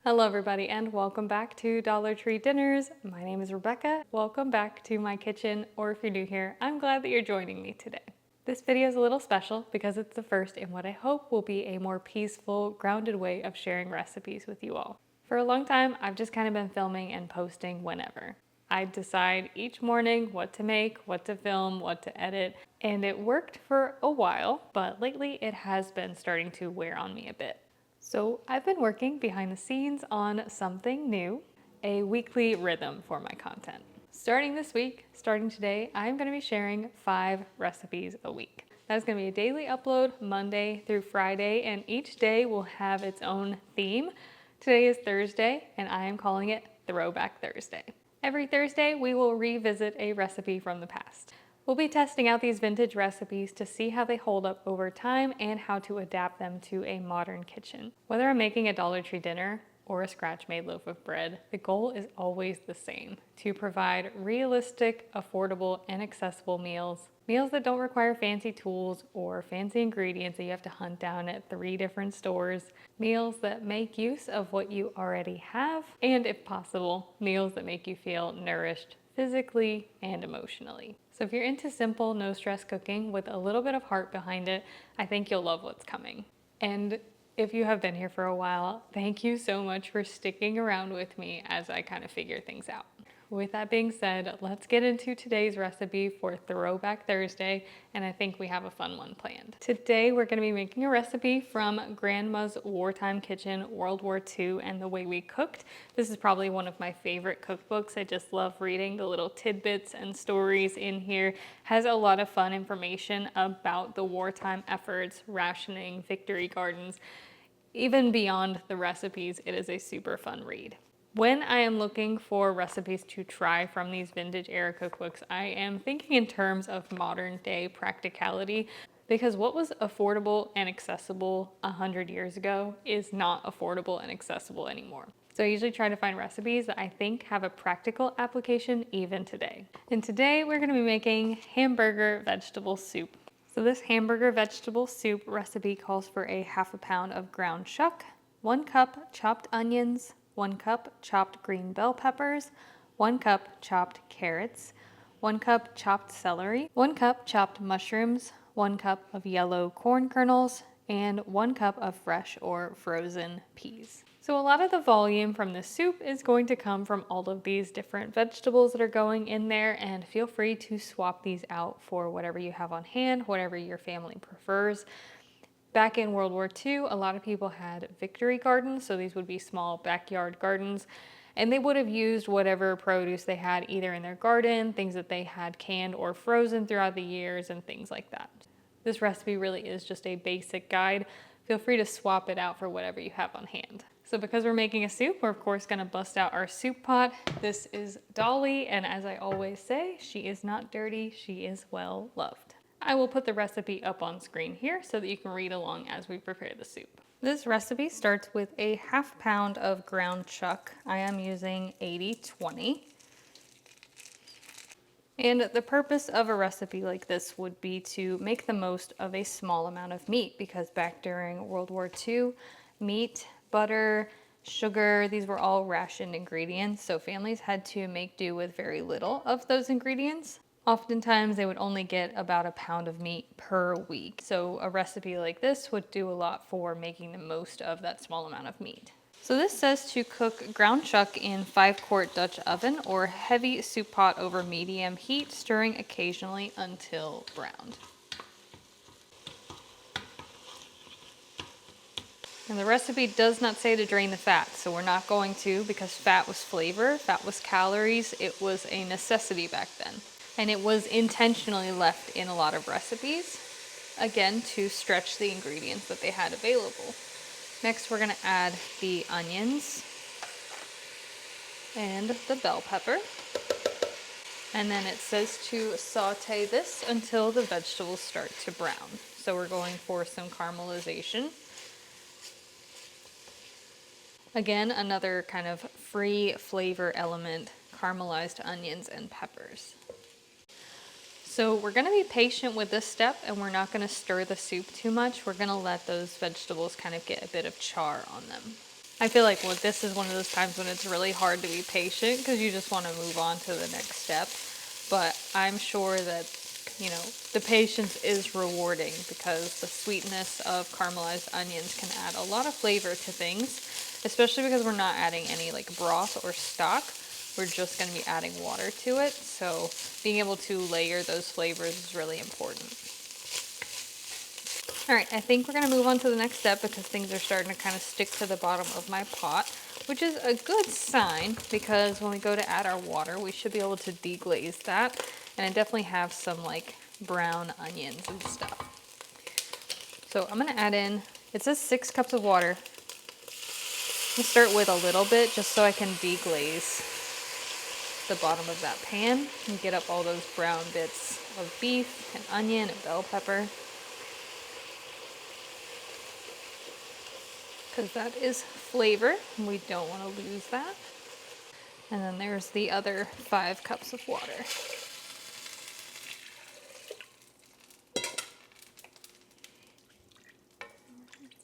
Hello everybody and welcome back to Dollar Tree Dinners. My name is Rebecca. Welcome back to my kitchen, or if you're new here, I'm glad that you're joining me today. This video is a little special because it's the first in what I hope will be a more peaceful, grounded way of sharing recipes with you all. For a long time, I've just kind of been filming and posting whenever. I decide each morning what to make, what to film, what to edit, and it worked for a while, but lately it has been starting to wear on me a bit. So I've been working behind the scenes on something new, a weekly rhythm for my content. Starting this week, starting today, I'm going to be sharing 5 recipes a week. That's going to be a daily upload Monday through Friday, and each day will have its own theme. Today is Thursday, and I am calling it Throwback Thursday. Every Thursday, we will revisit a recipe from the past. We'll be testing out these vintage recipes to see how they hold up over time and how to adapt them to a modern kitchen. Whether I'm making a Dollar Tree dinner or a scratch-made loaf of bread, the goal is always the same: to provide realistic, affordable, and accessible meals. Meals that don't require fancy tools or fancy ingredients that you have to hunt down at 3 different stores. Meals that make use of what you already have, and if possible, meals that make you feel nourished physically and emotionally. So if you're into simple, no-stress cooking with a little bit of heart behind it, I think you'll love what's coming. And if you have been here for a while, thank you so much for sticking around with me as I kind of figure things out. With that being said, let's get into today's recipe for Throwback Thursday, and I think we have a fun one planned. Today we're going to be making a recipe from Grandma's Wartime Kitchen, World War II, and the Way We Cooked. This is probably one of my favorite cookbooks. I just love reading the little tidbits and stories in here. Has a lot of fun information about the wartime efforts, rationing, victory gardens. Even beyond the recipes, it is a super fun read. When I am looking for recipes to try from these vintage era cookbooks, I am thinking in terms of modern day practicality, because what was affordable and accessible 100 years ago is not affordable and accessible anymore. So I usually try to find recipes that I think have a practical application even today. And today we're going to be making hamburger vegetable soup. So this hamburger vegetable soup recipe calls for a ½ pound of ground chuck, 1 cup chopped onions, 1 cup chopped green bell peppers, 1 cup chopped carrots, 1 cup chopped celery, 1 cup chopped mushrooms, 1 cup of yellow corn kernels, and 1 cup of fresh or frozen peas. So a lot of the volume from the soup is going to come from all of these different vegetables that are going in there, and feel free to swap these out for whatever you have on hand, whatever your family prefers. Back in World War II, a lot of people had victory gardens, so these would be small backyard gardens, and they would have used whatever produce they had either in their garden, things that they had canned or frozen throughout the years, and things like that. This recipe really is just a basic guide. Feel free to swap it out for whatever you have on hand. So because we're making a soup, we're of course going to bust out our soup pot. This is Dolly, and as I always say, she is not dirty, she is well loved. I will put the recipe up on screen here so that you can read along as we prepare the soup. This recipe starts with a ½ pound of ground chuck. I am using 80/20. And the purpose of a recipe like this would be to make the most of a small amount of meat, because back during World War II, meat, butter, sugar, these were all rationed ingredients, so families had to make do with very little of those ingredients. Oftentimes they would only get about a pound of meat per week. So a recipe like this would do a lot for making the most of that small amount of meat. So this says to cook ground chuck in 5-quart Dutch oven or heavy soup pot over medium heat, stirring occasionally until browned. And the recipe does not say to drain the fat, so we're not going to, because fat was flavor, fat was calories, it was a necessity back then. And it was intentionally left in a lot of recipes, again, to stretch the ingredients that they had available. Next, we're going to add the onions and the bell pepper. And then it says to saute this until the vegetables start to brown. So we're going for some caramelization. Again, another kind of free flavor element, caramelized onions and peppers. So we're going to be patient with this step, and we're not going to stir the soup too much. We're going to let those vegetables kind of get a bit of char on them. I feel like this is one of those times when it's really hard to be patient because you just want to move on to the next step. But I'm sure that, you know, the patience is rewarding because the sweetness of caramelized onions can add a lot of flavor to things, especially because we're not adding any like broth or stock. We're just going to be adding water to it. So being able to layer those flavors is really important. All right, I think we're gonna move on to the next step because things are starting to kind of stick to the bottom of my pot, which is a good sign because when we go to add our water, we should be able to deglaze that. And I definitely have some like brown onions and stuff. So I'm gonna add in, it says 6 cups of water. I'm gonna start with a little bit just so I can deglaze the bottom of that pan and get up all those brown bits of beef and onion and bell pepper. Because that is flavor, and we don't want to lose that. And then there's the other 5 cups of water.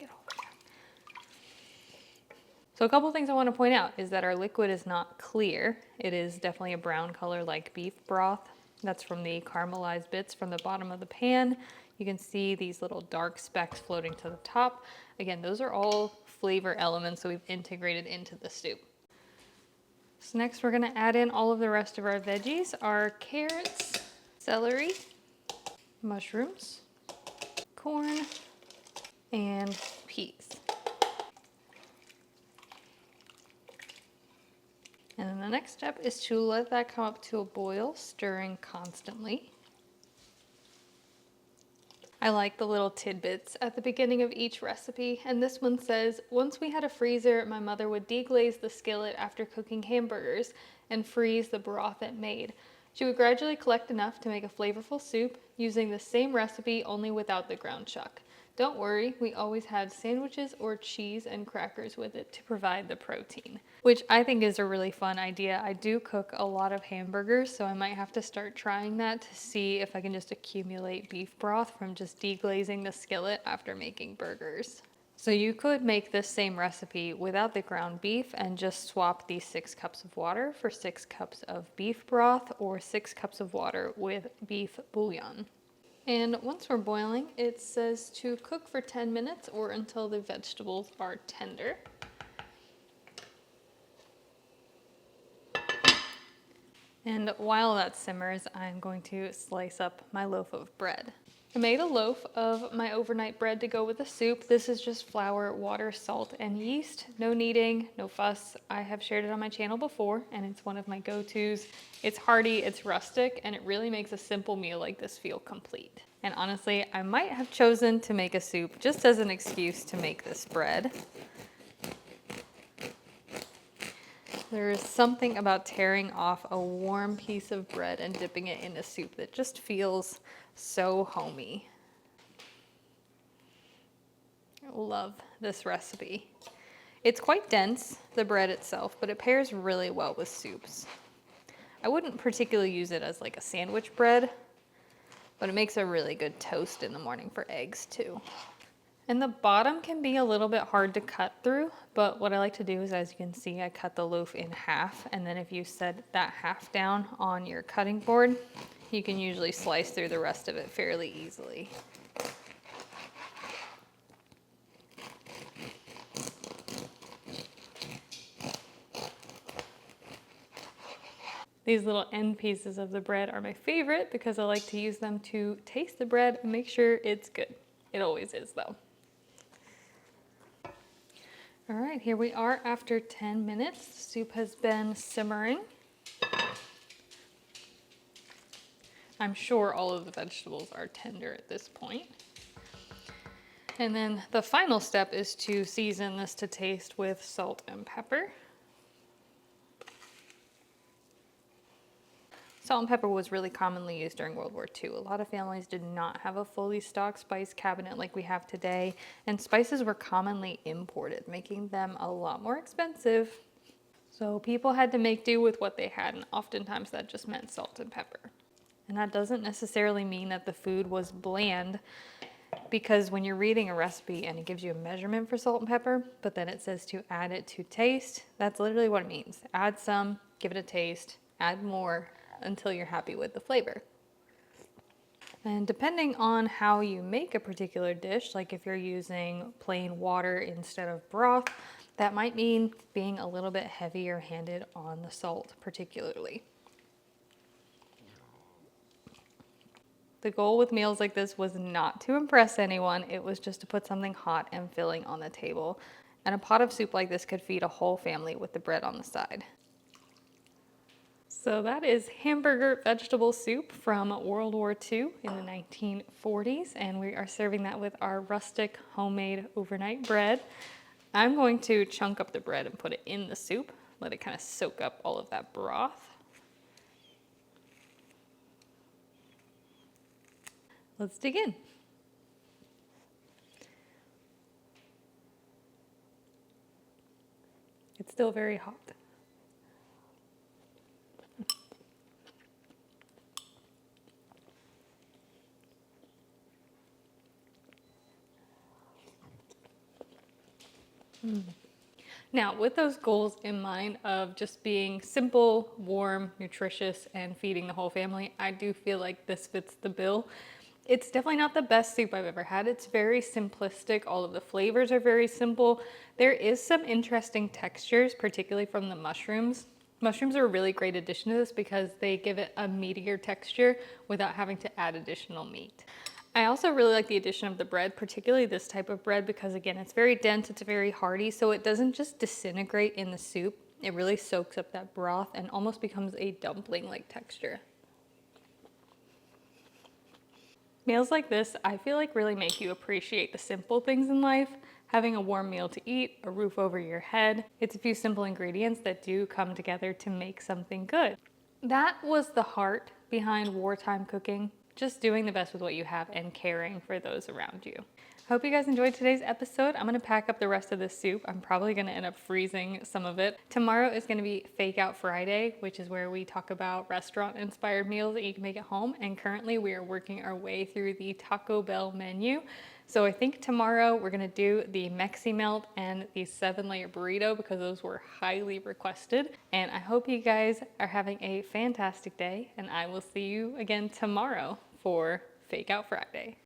Get all that. So a couple things I want to point out is that our liquid is not clear. It is definitely a brown color like beef broth. That's from the caramelized bits from the bottom of the pan. You can see these little dark specks floating to the top. Again, those are all flavor elements that we've integrated into the soup. So next we're gonna add in all of the rest of our veggies, our carrots, celery, mushrooms, corn, and peas. And then the next step is to let that come up to a boil, stirring constantly. I like the little tidbits at the beginning of each recipe, and this one says, once we had a freezer, my mother would deglaze the skillet after cooking hamburgers and freeze the broth it made. She would gradually collect enough to make a flavorful soup using the same recipe only without the ground chuck. Don't worry, we always had sandwiches or cheese and crackers with it to provide the protein, which I think is a really fun idea. I do cook a lot of hamburgers, so I might have to start trying that to see if I can just accumulate beef broth from just deglazing the skillet after making burgers. So you could make this same recipe without the ground beef and just swap these 6 cups of water for 6 cups of beef broth or 6 cups of water with beef bouillon. And once we're boiling, it says to cook for 10 minutes or until the vegetables are tender. And while that simmers, I'm going to slice up my loaf of bread. I made a loaf of my overnight bread to go with the soup. This is just flour, water, salt, and yeast. No kneading, no fuss. I have shared it on my channel before, and it's one of my go-tos. It's hearty, it's rustic, and it really makes a simple meal like this feel complete. And honestly, I might have chosen to make a soup just as an excuse to make this bread. There's something about tearing off a warm piece of bread and dipping it in a soup that just feels so homey. I love this recipe. It's quite dense, the bread itself, but it pairs really well with soups. I wouldn't particularly use it as like a sandwich bread, but it makes a really good toast in the morning for eggs too. And the bottom can be a little bit hard to cut through, but what I like to do is, as you can see, I cut the loaf in half, and then if you set that half down on your cutting board, you can usually slice through the rest of it fairly easily. These little end pieces of the bread are my favorite because I like to use them to taste the bread and make sure it's good. It always is though. All right, here we are after 10 minutes. The soup has been simmering. I'm sure all of the vegetables are tender at this point. And then the final step is to season this to taste with salt and pepper. Salt and pepper was really commonly used during World War II. A lot of families did not have a fully stocked spice cabinet like we have today, and spices were commonly imported, making them a lot more expensive. So people had to make do with what they had, and oftentimes that just meant salt and pepper. And that doesn't necessarily mean that the food was bland. because when you're reading a recipe and it gives you a measurement for salt and pepper, but then it says to add it to taste, that's literally what it means. Add some, give it a taste, add more until you're happy with the flavor. And depending on how you make a particular dish, like if you're using plain water instead of broth, that might mean being a little bit heavier handed on the salt particularly. The goal with meals like this was not to impress anyone, it was just to put something hot and filling on the table. And a pot of soup like this could feed a whole family with the bread on the side. So that is Hamburger Vegetable Soup from World War II in the 1940s, and we are serving that with our rustic homemade overnight bread. I'm going to chunk up the bread and put it in the soup, let it kind of soak up all of that broth. Let's dig in. It's still very hot. Now, with those goals in mind of just being simple, warm, nutritious, and feeding the whole family, I do feel like this fits the bill. It's definitely not the best soup I've ever had. It's very simplistic. All of the flavors are very simple. There is some interesting textures, particularly from the mushrooms. Mushrooms are a really great addition to this because they give it a meatier texture without having to add additional meat. I also really like the addition of the bread, particularly this type of bread, because again, it's very dense, it's very hearty, so it doesn't just disintegrate in the soup. It really soaks up that broth and almost becomes a dumpling-like texture. Meals like this, I feel like really make you appreciate the simple things in life. Having a warm meal to eat, a roof over your head. It's a few simple ingredients that do come together to make something good. That was the heart behind wartime cooking. Just doing the best with what you have and caring for those around you. Hope you guys enjoyed today's episode. I'm gonna pack up the rest of this soup. I'm probably gonna end up freezing some of it. Tomorrow is gonna be Fake Out Friday, which is where we talk about restaurant-inspired meals that you can make at home. And currently we are working our way through the Taco Bell menu. So I think tomorrow we're gonna do the Mexi Melt and the 7-layer burrito because those were highly requested. And I hope you guys are having a fantastic day, and I will see you again tomorrow for Fake Out Friday.